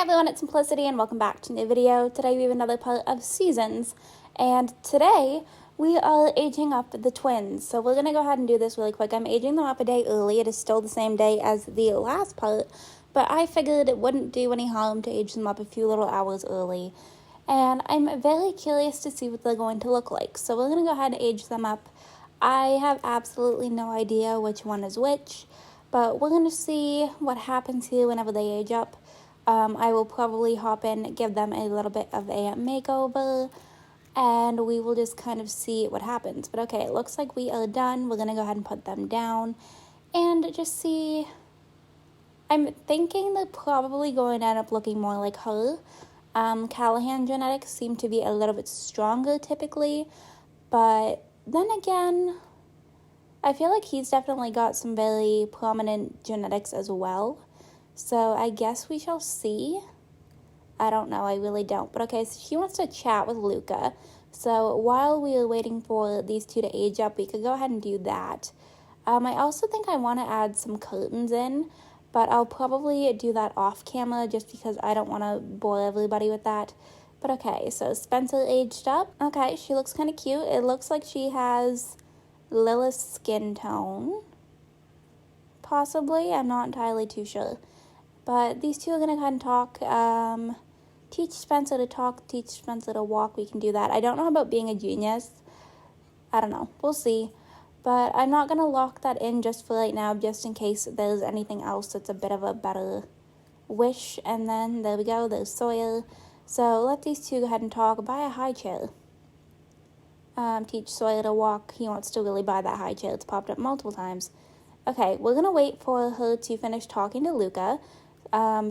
everyone, it's Simplicity and welcome back to a new video. Today we have another part of Seasons, and today we are aging up the twins. So we're going to go ahead and do this really quick. I'm aging them up a day early. It is still the same day as the last part, but I figured it wouldn't do any harm to age them up a few little hours early. And I'm very curious to see what they're going to look like. So we're going to go ahead and age them up. I have absolutely no idea which one is which, but we're going to see what happens here whenever they age up. I will probably hop in, give them a little bit of a makeover, and we will just kind of see what happens. But okay, it looks like we are done. We're going to go ahead and put them down and just see. I'm thinking they're probably going to end up looking more like her. Callahan genetics seem to be a little bit stronger typically, but then again, I feel like he's definitely got some very prominent genetics as well. So I guess we shall see. I don't know, I really don't. But okay, so she wants to chat with Luca. So while we are waiting for these two to age up, we could go ahead and do that. I also think I want to add some curtains in, but I'll probably do that off camera just because I don't want to bore everybody with that. But okay, so Spencer aged up. Okay, she looks kind of cute. It looks like she has Lilith's skin tone. Possibly, I'm not entirely too sure. But these two are going to go ahead and talk. Teach Spencer to talk, teach Spencer to walk. We can do that. I don't know about being a genius. I don't know. We'll see. But I'm not going to lock that in just for right now, just in case there's anything else that's a bit of a better wish. And then, there we go. There's Sawyer. So, let these two go ahead and talk. Buy a high chair. Teach Sawyer to walk. He wants to really buy that high chair. It's popped up multiple times. Okay, we're going to wait for her to finish talking to Luca.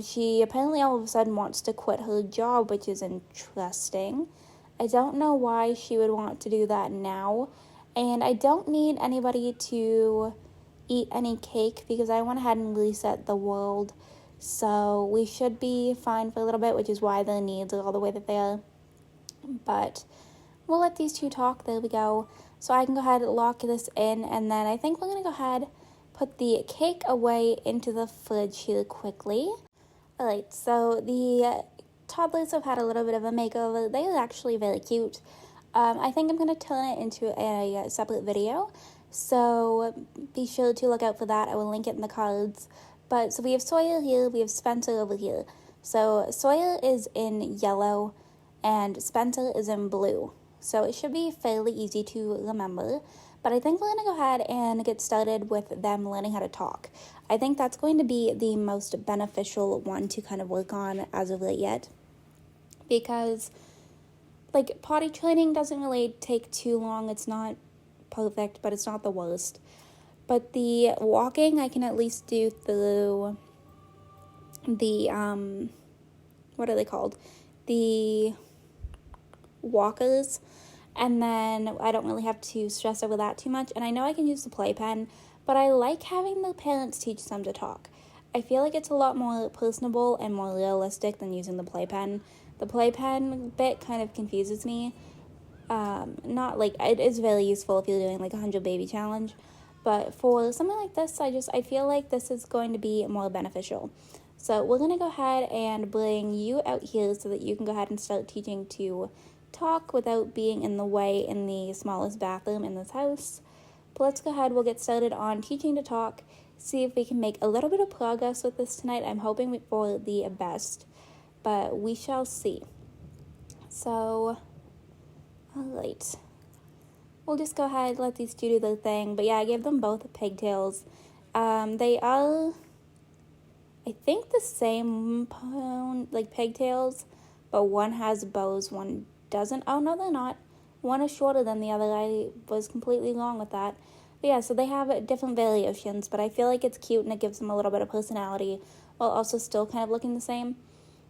She apparently all of a sudden wants to quit her job, which is interesting. I don't know why she would want to do that now. And I don't need anybody to eat any cake because I went ahead and reset the world. So we should be fine for a little bit, which is why their needs are all the way that they are. But we'll let these two talk. There we go. So I can go ahead and lock this in, and then I think we're going to go ahead put the cake away into the fridge here quickly. Alright, so the toddlers have had a little bit of a makeover. They are actually very cute. I think I'm going to turn it into a separate video, so be sure to look out for that. I will link it in the cards. But so we have Sawyer here, we have Spencer over here. So Sawyer is in yellow and Spencer is in blue. So it should be fairly easy to remember. But I think we're going to go ahead and get started with them learning how to talk. I think that's going to be the most beneficial one to kind of work on as of late yet. Because, like, potty training doesn't really take too long. It's not perfect, but it's not the worst. But the walking, I can at least do through the, what are they called? The walkers. And then I don't really have to stress over that too much. And I know I can use the playpen, but I like having the parents teach them to talk. I feel like it's a lot more personable and more realistic than using the playpen. The playpen bit kind of confuses me. Not like, it is very useful if you're doing like a 100 baby challenge. But for something like this, I feel like this is going to be more beneficial. So we're going to go ahead and bring you out here so that you can go ahead and start teaching to talk without being in the way in the smallest bathroom in this house. But let's go ahead, we'll get started on teaching to talk, see if we can make a little bit of progress with this tonight. I'm hoping for the best, but we shall see. So, alright. We'll just go ahead, let these two do their thing. But yeah, I gave them both pigtails. They are, I think, the same like pigtails, but one has bows, one doesn't. Oh, no, they're not. One is shorter than the other. I was completely wrong with that. But yeah, so they have different variations, but I feel like it's cute and it gives them a little bit of personality while also still kind of looking the same.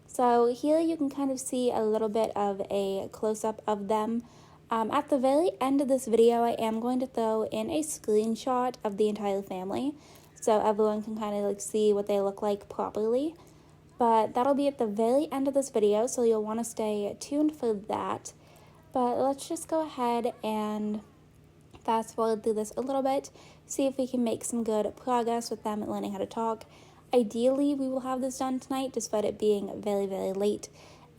So here you can kind of see a little bit of a close-up of them. At the very end of this video, I am going to throw in a screenshot of the entire family so everyone can kind of like see what they look like properly. But that'll be at the very end of this video, so you'll want to stay tuned for that. But let's just go ahead and fast forward through this a little bit, see if we can make some good progress with them learning how to talk. Ideally, we will have this done tonight, despite it being very, very late.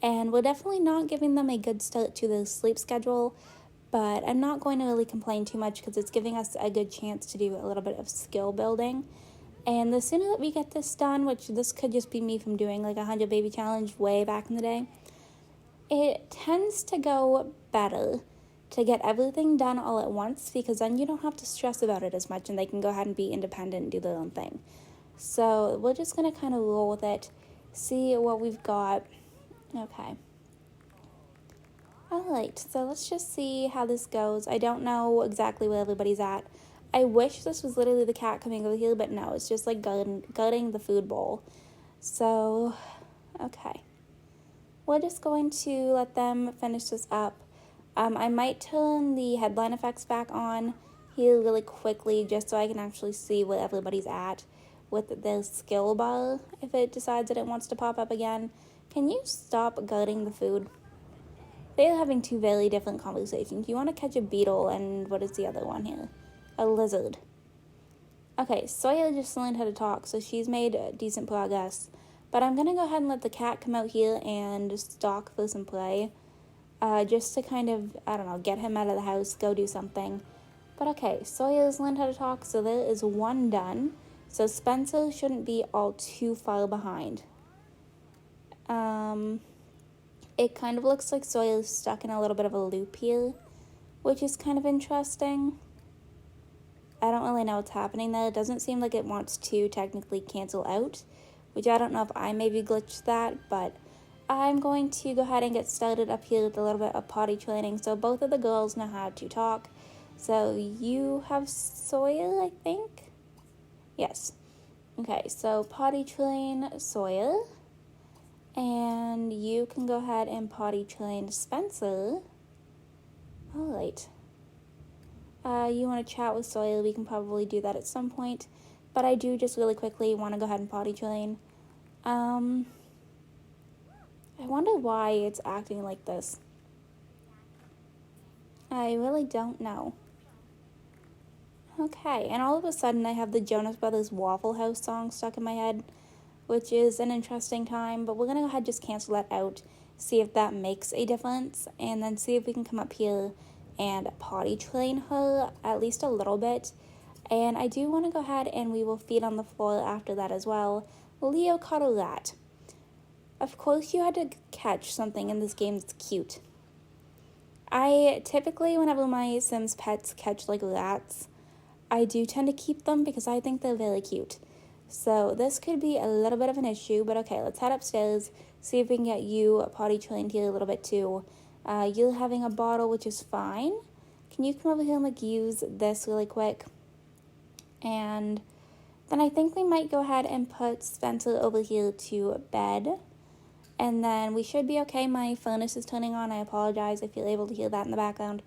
And we're definitely not giving them a good start to the sleep schedule, but I'm not going to really complain too much because it's giving us a good chance to do a little bit of skill building. And the sooner that we get this done, which this could just be me from doing like a 100 baby challenge way back in the day, it tends to go better to get everything done all at once, because then you don't have to stress about it as much and they can go ahead and be independent and do their own thing. So we're just going to kind of roll with it, see what we've got. Okay. Alright, so let's just see how this goes. I don't know exactly where everybody's at. I wish this was literally the cat coming over here, but no, it's just like gutting the food bowl. So, okay. We're just going to let them finish this up. I might turn the headline effects back on here really quickly just so I can actually see where everybody's at with their skill bar if it decides that it wants to pop up again. Can you stop gutting the food? They're having two very different conversations. You want to catch a beetle, and what is the other one here? A lizard. Okay, Sawyer just learned how to talk, so she's made decent progress. But I'm going to go ahead and let the cat come out here and stalk for some play. Just to kind of, I don't know, get him out of the house, go do something. But okay, Sawyer's learned how to talk, so there is one done. So Spencer shouldn't be all too far behind. It kind of looks like Sawyer's stuck in a little bit of a loop here, which is kind of interesting. I don't really know what's happening there. It doesn't seem like it wants to technically cancel out, which I don't know if I maybe glitched that, but I'm going to go ahead and get started up here with a little bit of potty training. So both of the girls know how to talk. So you have Sawyer, I think? Yes. Okay, so potty train Sawyer. And you can go ahead and potty train Spencer. Alright. You want to chat with Sawyer, we can probably do that at some point. But I do just really quickly want to go ahead and potty train. I wonder why it's acting like this. I really don't know. Okay, and all of a sudden I have the Jonas Brothers Waffle House song stuck in my head, which is an interesting time, but we're going to go ahead and just cancel that out, see if that makes a difference, and then see if we can come up here and potty train her at least a little bit. And I do want to go ahead and we will feed on the floor after that as well. Leo caught a rat. Of course you had to catch something in this game that's cute. I typically, whenever my Sims pets catch like rats, I do tend to keep them because I think they're very cute. So this could be a little bit of an issue, but okay, let's head upstairs, see if we can get you potty trained here a little bit too. You're having a bottle, which is fine. Can you come over here and like use this really quick? And then I think we might go ahead and put Spencer over here to bed. And then we should be okay. My furnace is turning on. I apologize if you're able to hear that in the background.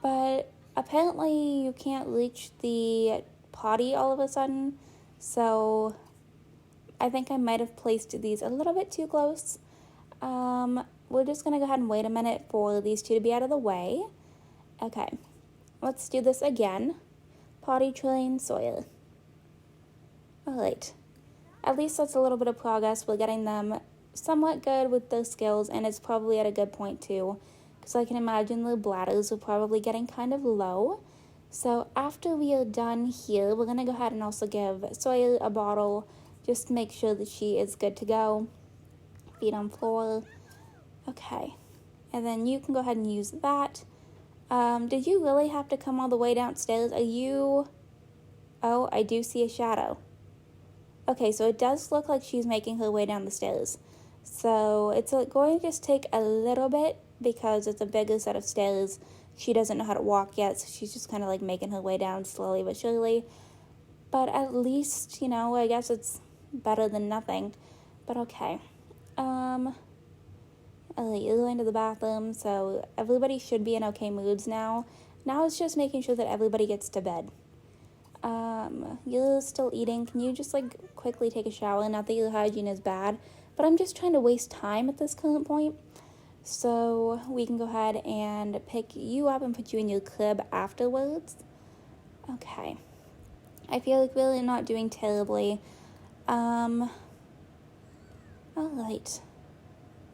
But apparently you can't reach the potty all of a sudden. So I think I might have placed these a little bit too close. We're just going to go ahead and wait a minute for these two to be out of the way. Okay, let's do this again. Potty train Sawyer. Alright, at least that's a little bit of progress. We're getting them somewhat good with those skills, and it's probably at a good point too, because I can imagine the bladders are probably getting kind of low. So after we are done here, we're going to go ahead and also give Sawyer a bottle just to make sure that she is good to go. Feet on floor. Okay, and then you can go ahead and use that. Did you really have to come all the way downstairs? Are you... Oh, I do see a shadow. Okay, so it does look like she's making her way down the stairs. So it's going to just take a little bit because it's a bigger set of stairs. She doesn't know how to walk yet, so she's just kind of like making her way down slowly but surely. But at least, you know, I guess it's better than nothing. But okay. You're going to the bathroom, so everybody should be in okay moods now. Now it's just making sure that everybody gets to bed. You're still eating. Can you just like quickly take a shower? Not that your hygiene is bad, but I'm just trying to waste time at this current point. So we can go ahead and pick you up and put you in your crib afterwards. Okay. I feel like really not doing terribly. Alright.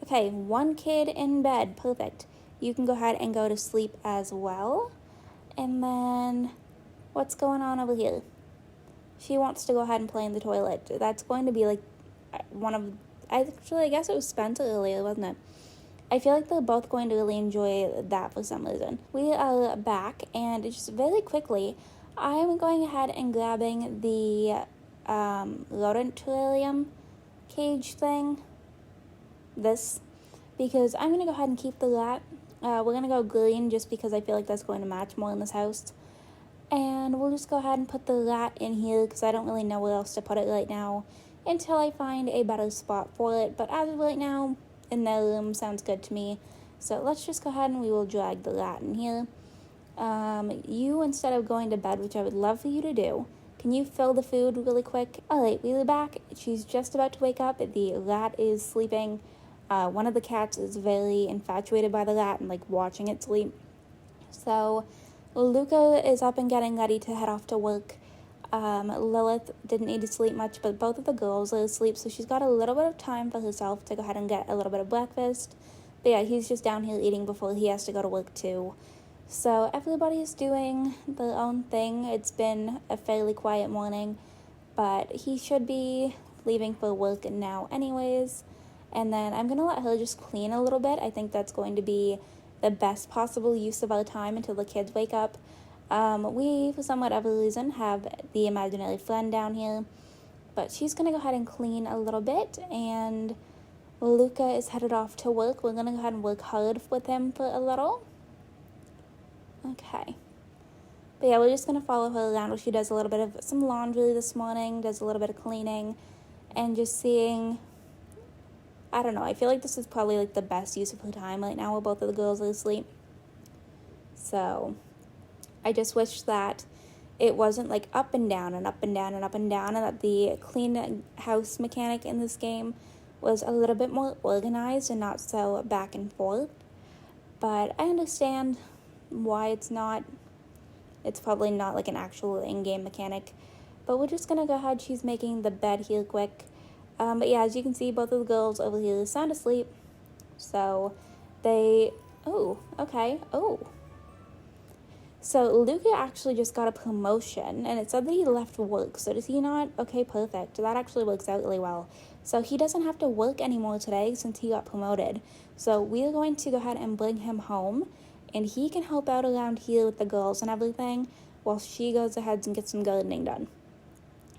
Okay, one kid in bed. Perfect. You can go ahead and go to sleep as well. And then, what's going on over here? She wants to go ahead and play in the toilet. That's going to be like one of... Actually, I guess it was Spencer earlier, wasn't it? I feel like they're both going to really enjoy that for some reason. We are back, and just very quickly, I'm going ahead and grabbing the rodent terrarium cage thing. This. Because I'm going to go ahead and keep the rat. We're going to go green just because I feel like that's going to match more in this house. And we'll just go ahead and put the rat in here because I don't really know where else to put it right now until I find a better spot for it. But as of right now, in their room sounds good to me. So let's just go ahead and we will drag the rat in here. You, instead of going to bed, which I would love for you to do, can you fill the food really quick? Alright, we're back. She's just about to wake up. The rat is sleeping. One of the cats is very infatuated by the rat and like watching it sleep. So Luca is up and getting ready to head off to work. Lilith didn't need to sleep much, but both of the girls are asleep, so she's got a little bit of time for herself to go ahead and get a little bit of breakfast. But yeah, he's just down here eating before he has to go to work too. So everybody's doing their own thing. It's been a fairly quiet morning, but he should be leaving for work now anyways. And then I'm going to let her just clean a little bit. I think that's going to be the best possible use of our time until the kids wake up. We, for some whatever reason, have the imaginary friend down here. But she's going to go ahead and clean a little bit. And Luca is headed off to work. We're going to go ahead and work hard with him for a little. Okay. But yeah, we're just going to follow her around while she does a little bit of some laundry this morning, does a little bit of cleaning, and just seeing... I don't know, I feel like this is probably like the best use of her time right now while both of the girls are asleep. So, I just wish that it wasn't like up and down and up and down and up and down, and that the clean house mechanic in this game was a little bit more organized and not so back and forth. But I understand why it's probably not like an actual in-game mechanic. But we're just gonna go ahead, she's making the bed here quick. But yeah, as you can see, both of the girls over here are sound asleep. So they... Oh, okay. Oh. So Luca actually just got a promotion, and it said that he left work. So does he not? Okay, perfect. That actually works out really well. So he doesn't have to work anymore today since he got promoted. So we are going to go ahead and bring him home, and he can help out around here with the girls and everything while she goes ahead and gets some gardening done.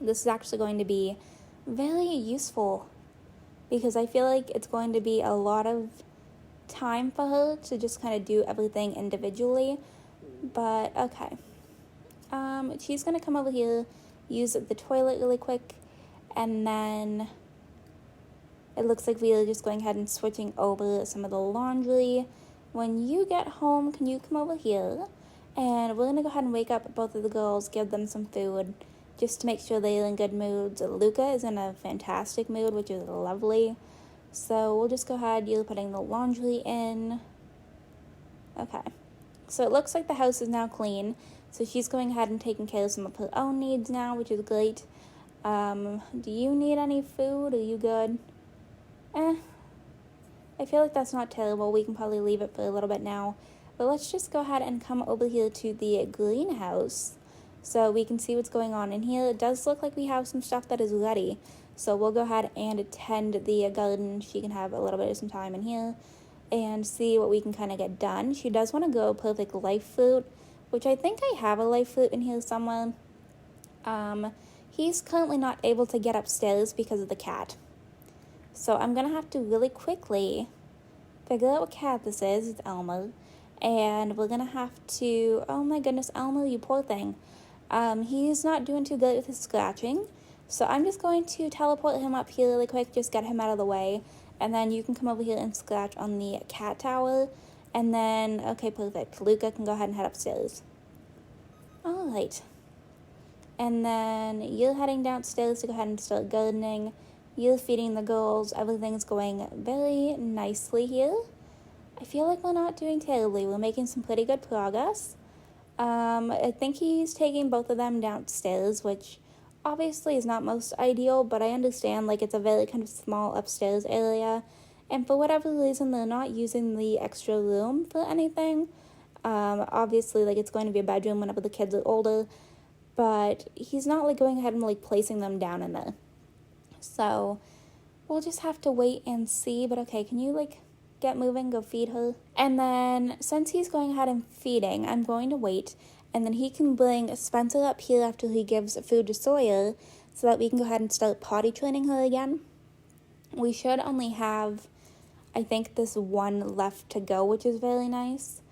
This is actually going to be very useful because I feel like it's going to be a lot of time for her to just kind of do everything individually. But okay, she's gonna come over here, use the toilet really quick, and then it looks like we are just going ahead and switching over some of the laundry. When you get home, can you come over here, and we're gonna go ahead and wake up both of the girls, give them some food just to make sure they're in good moods. Luca is in a fantastic mood, which is lovely. So we'll just go ahead, you're putting the laundry in. Okay. So it looks like the house is now clean. So she's going ahead and taking care of some of her own needs now, which is great. Do you need any food? Are you good? I feel like that's not terrible. We can probably leave it for a little bit now. But let's just go ahead and come over here to the greenhouse so we can see what's going on in here. It does look like we have some stuff that is ready. So we'll go ahead and tend the garden. She can have a little bit of some time in here and see what we can kind of get done. She does want to grow perfect life fruit, which I think I have a life fruit in here somewhere. He's currently not able to get upstairs because of the cat. So I'm going to have to really quickly figure out what cat this is. It's Elmo. And we're going to have to... Oh my goodness, Elmo, you poor thing. He's not doing too good with his scratching. So I'm just going to teleport him up here really quick, just get him out of the way. And then you can come over here and scratch on the cat tower. And then, okay, perfect. Luca can go ahead and head upstairs. Alright. And then you're heading downstairs to go ahead and start gardening. You're feeding the girls. Everything's going very nicely here. I feel like we're not doing terribly. We're making some pretty good progress. I think he's taking both of them downstairs, which obviously is not most ideal, but I understand, like, it's a very kind of small upstairs area, and for whatever reason, they're not using the extra room for anything. Obviously, like, it's going to be a bedroom whenever the kids are older, but he's not, like, going ahead and, like, placing them down in there. So we'll just have to wait and see. But okay, can you, like, get moving, go feed her? And then since he's going ahead and feeding, I'm going to wait, and then he can bring Spencer up here after he gives food to Sawyer so that we can go ahead and start potty training her again. We should only have, I think, this one left to go, which is very nice.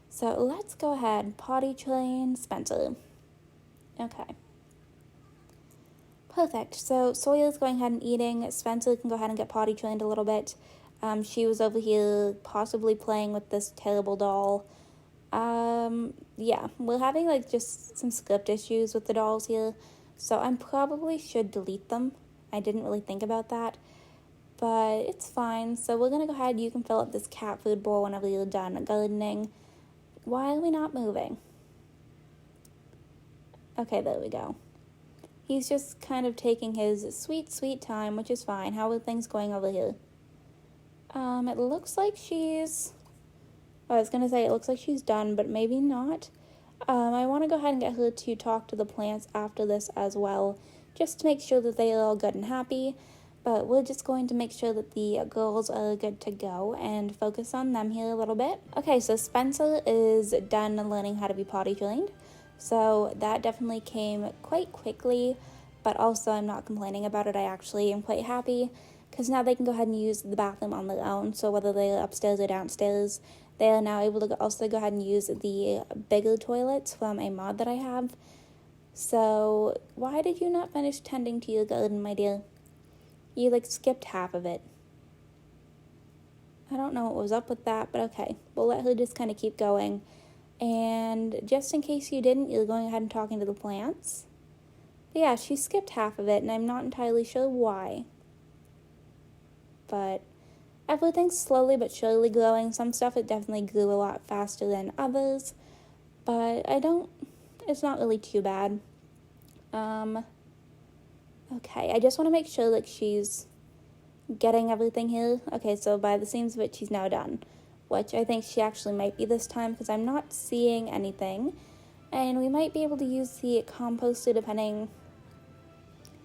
So let's go ahead, potty train Spencer. Okay. Perfect. So Sawyer's going ahead and eating. Spencer can go ahead and get potty trained a little bit. She was over here possibly playing with this terrible doll. Yeah, we're having, like, just some script issues with the dolls here, so I probably should delete them. I didn't really think about that, but it's fine. So we're gonna go ahead. You can fill up this cat food bowl whenever you're done gardening. Why are we not moving? Okay, there we go. He's just kind of taking his sweet, sweet time, which is fine. How are things going over here? It looks like she's... I was going to say it looks like she's done, but maybe not. I want to go ahead and get her to talk to the plants after this as well, just to make sure that they are all good and happy. But we're just going to make sure that the girls are good to go and focus on them here a little bit. Okay, so Spencer is done learning how to be potty trained. So that definitely came quite quickly, but also I'm not complaining about it. I actually am quite happy because now they can go ahead and use the bathroom on their own. So whether they're upstairs or downstairs, they are now able to also go ahead and use the bigger toilets from a mod that I have. So why did you not finish tending to your garden, my dear? You, like, skipped half of it. I don't know what was up with that, but okay. We'll let her just kind of keep going. And just in case you didn't, you're going ahead and talking to the plants. But yeah, she skipped half of it, and I'm not entirely sure why. But everything's slowly but surely growing. Some stuff, it definitely grew a lot faster than others. But it's not really too bad. Okay, I just want to make sure, like, she's getting everything here. Okay, so by the seams of it, she's now done, which I think she actually might be this time because I'm not seeing anything. And we might be able to use the composter depending...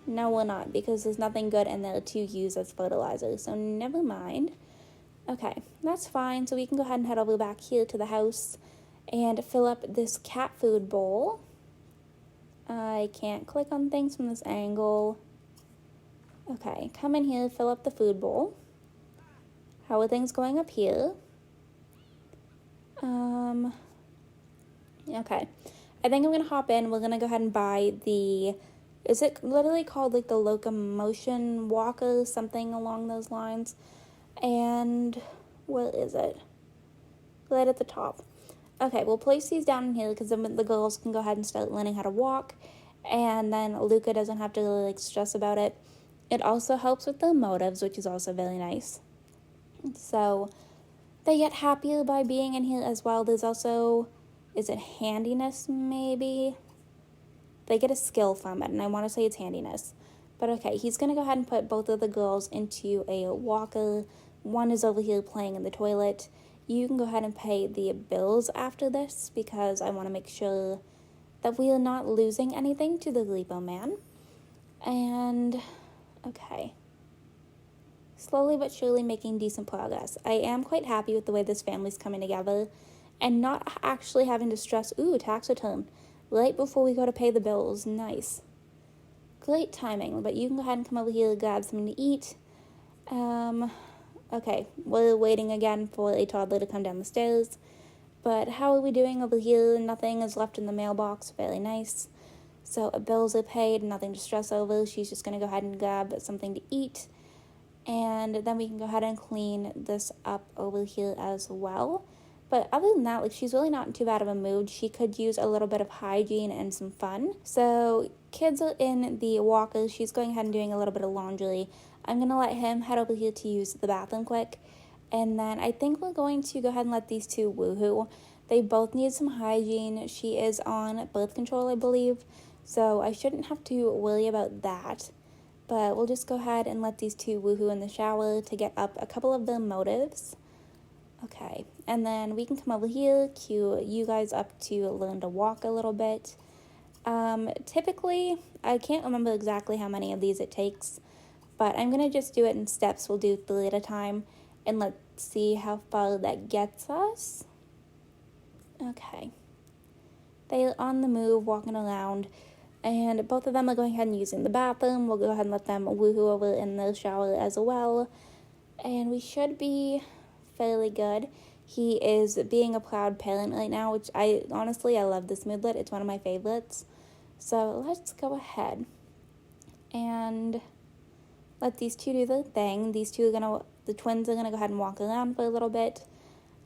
No, we're not, because there's nothing good in there to use as fertilizer, so never mind. Okay, that's fine. So we can go ahead and head over back here to the house and fill up this cat food bowl. I can't click on things from this angle. Okay, come in here, fill up the food bowl. How are things going up here? Okay. I think I'm going to hop in. We're going to go ahead and buy the... Is it literally called, like, the locomotion walker? Something along those lines. And where is it? Right at the top. Okay, we'll place these down in here because then the girls can go ahead and start learning how to walk. And then Luca doesn't have to really, like, stress about it. It also helps with their motives, which is also very nice. So they get happier by being in here as well. There's also, is it handiness maybe? They get a skill from it, and I want to say it's handiness. But okay, he's going to go ahead and put both of the girls into a walker. One is over here playing in the toilet. You can go ahead and pay the bills after this because I want to make sure that we are not losing anything to the Repo Man. And, okay. Slowly but surely making decent progress. I am quite happy with the way this family's coming together and not actually having to stress, ooh, tax return, right before we go to pay the bills. Nice. Great timing, but you can go ahead and come over here and grab something to eat. Okay, we're waiting again for a toddler to come down the stairs. But how are we doing over here? Nothing is left in the mailbox. Very nice. So bills are paid, nothing to stress over. She's just going to go ahead and grab something to eat. And then we can go ahead and clean this up over here as well. But other than that, like, she's really not in too bad of a mood. She could use a little bit of hygiene and some fun. So kids are in the walker. She's going ahead and doing a little bit of laundry. I'm going to let him head over here to use the bathroom quick. And then I think we're going to go ahead and let these two woohoo. They both need some hygiene. She is on birth control, I believe. so I shouldn't have to worry about that. But we'll just go ahead and let these two woohoo in the shower to get up a couple of their motives. Okay, and then we can come over here, cue you guys up to learn to walk a little bit. Typically, I can't remember exactly how many of these it takes, but I'm going to just do it in steps. We'll do 3 at a time, and let's see how far that gets us. Okay. They're on the move, walking around, and both of them are going ahead and using the bathroom. We'll go ahead and let them woohoo over in the shower as well, and we should be fairly good. He is being a proud parent right now, which I love this moodlet. It's one of my favorites. So let's go ahead and let these two do their thing. The twins are gonna go ahead and walk around for a little bit.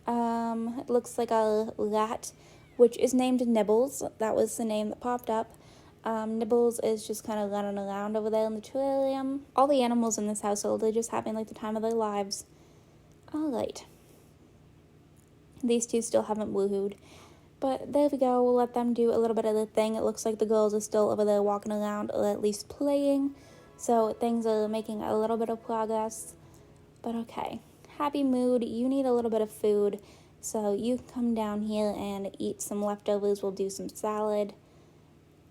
It looks like our rat, which is named Nibbles. That was the name that popped up. Nibbles is just kind of running around over there in the terrarium. All the animals in this household are just having like the time of their lives. Alright. These two still haven't woohooed. But there we go. We'll let them do a little bit of the thing. It looks like the girls are still over there walking around, or at least playing. So things are making a little bit of progress. But okay. Happy mood. You need a little bit of food. So you can come down here and eat some leftovers. We'll do some salad.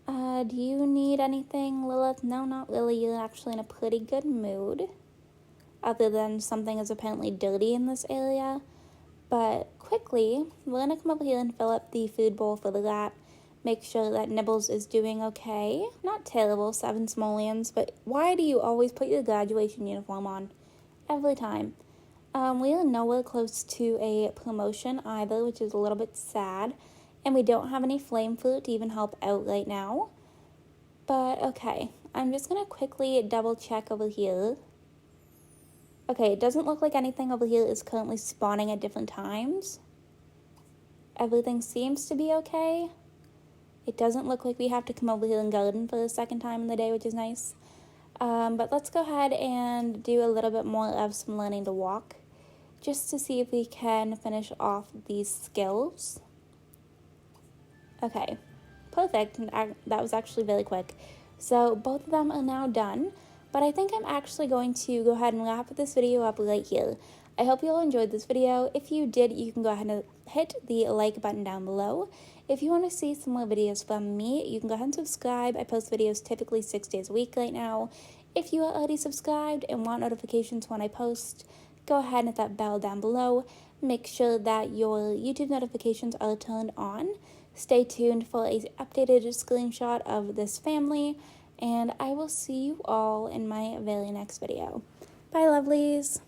Do you need anything, Lilith? No, not really. You're actually in a pretty good mood. Other than something is apparently dirty in this area. But quickly, we're going to come over here and fill up the food bowl for the rat. Make sure that Nibbles is doing okay. Not terrible, 7 simoleons, but why do you always put your graduation uniform on? Every time. We are nowhere close to a promotion either, which is a little bit sad. And we don't have any flame fruit to even help out right now. But okay, I'm just going to quickly double check over here. Okay, it doesn't look like anything over here is currently spawning at different times. Everything seems to be okay. It doesn't look like we have to come over here and garden for the second time in the day, which is nice. But let's go ahead and do a little bit more of some learning to walk, just to see if we can finish off these skills. Okay, perfect. That was actually very quick. So both of them are now done. But I think I'm actually going to go ahead and wrap this video up right here. I hope you all enjoyed this video. If you did, you can go ahead and hit the like button down below. If you want to see some more videos from me, you can go ahead and subscribe. I post videos typically 6 days a week right now. If you are already subscribed and want notifications when I post, go ahead and hit that bell down below. Make sure that your YouTube notifications are turned on. Stay tuned for an updated screenshot of this family. And I will see you all in my very next video. Bye, lovelies.